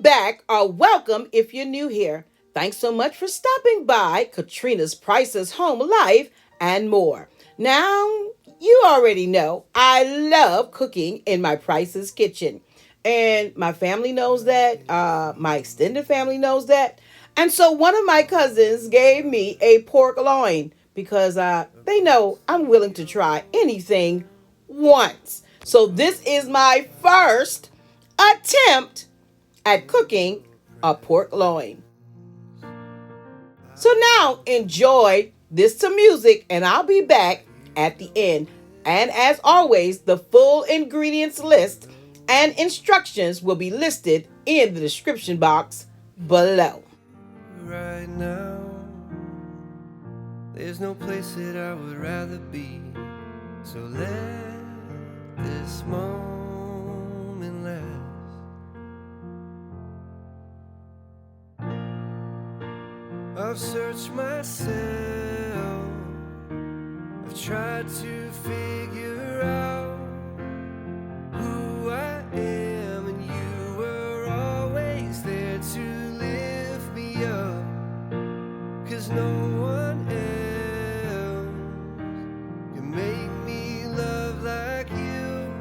back or welcome if you're new here. Thanks so much for stopping by Katrina's Price's Home Life and more. Now, you already know I love cooking in my Price's kitchen. And my family knows that. My extended family knows that. And so one of my cousins gave me a pork loin because they know I'm willing to try anything once. So this is my first attempt at cooking a pork loin. So now enjoy this to music, and I'll be back at the end. And as always, the full ingredients list and instructions will be listed in the description box below. Right now, there's no place that I would rather be. So let this moment last. I've searched myself, I've tried to figure out who I am, and you were always there to lift me up, 'cause no one else can make me love like you.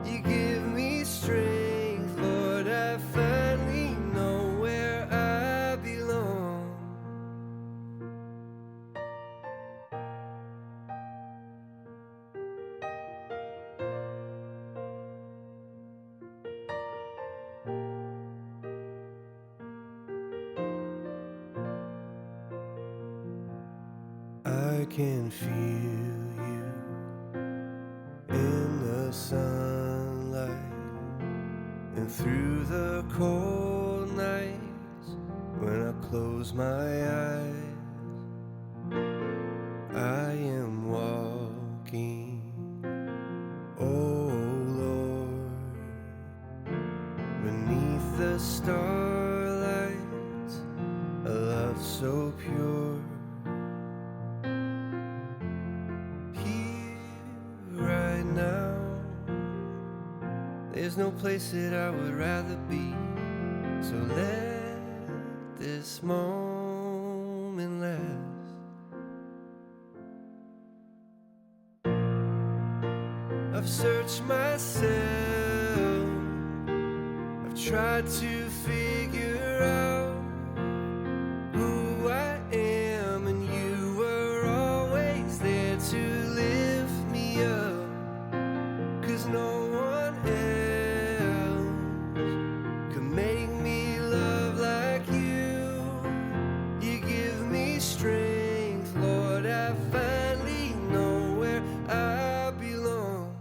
You give me strength, Lord, I finally know where I belong. I can feel you in the sunlight and through the cold nights when I close my eyes. I am walking, oh Lord, beneath the starlight, a love so pure. There's no place that I would rather be. So let this moment last. I've searched myself, I've tried to figure out who I am, and you were always there to lift me up, 'cause no one else make me love like you. You give me strength, Lord, I finally know where I belong.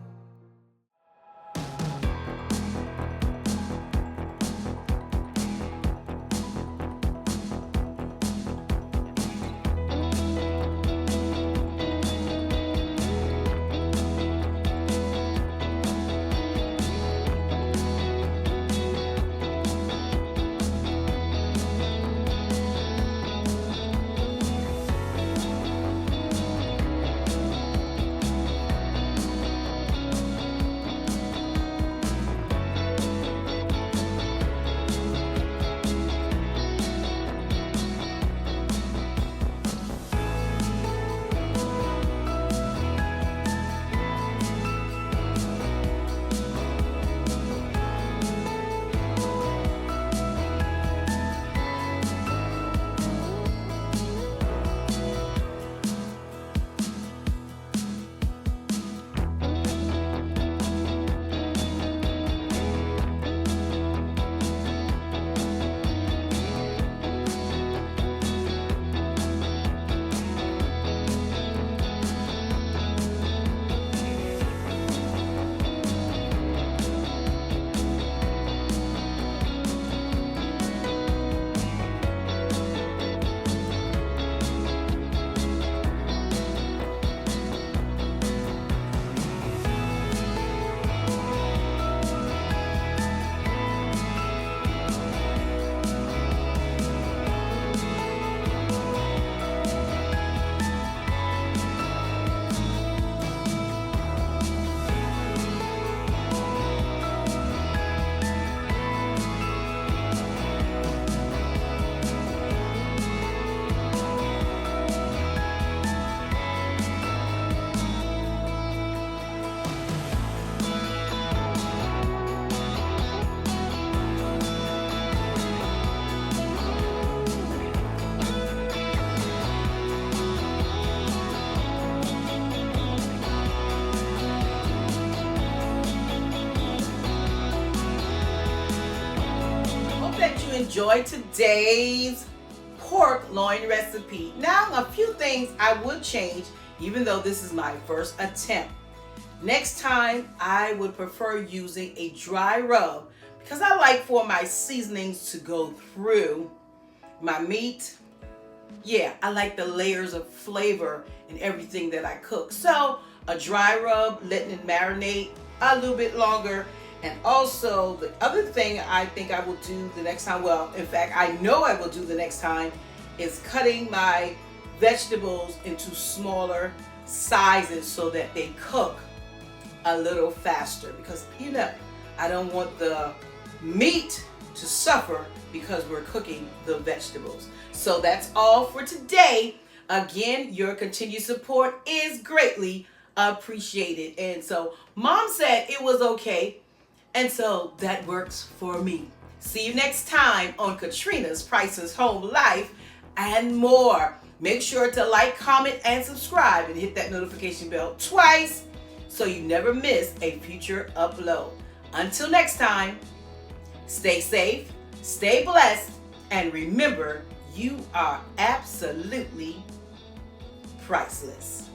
that you enjoyed today's pork loin recipe. Now, a few things I would change, even though this is my first attempt. Next time, I would prefer using a dry rub because I like for my seasonings to go through my meat. Yeah, I like the layers of flavor in everything that I cook. So a dry rub, letting it marinate a little bit longer. And also the other thing I think I will do the next time, well, in fact, I know I will do the next time, is cutting my vegetables into smaller sizes so that they cook a little faster. Because, you know, I don't want the meat to suffer because we're cooking the vegetables. So that's all for today. Again, your continued support is greatly appreciated. And so Mom said it was okay. And so that works for me. See you next time on Katrina's Prices Home Life and more. Make sure to like, comment, and subscribe and hit that notification bell twice so you never miss a future upload. Until next time, stay safe, stay blessed, and remember, you are absolutely priceless.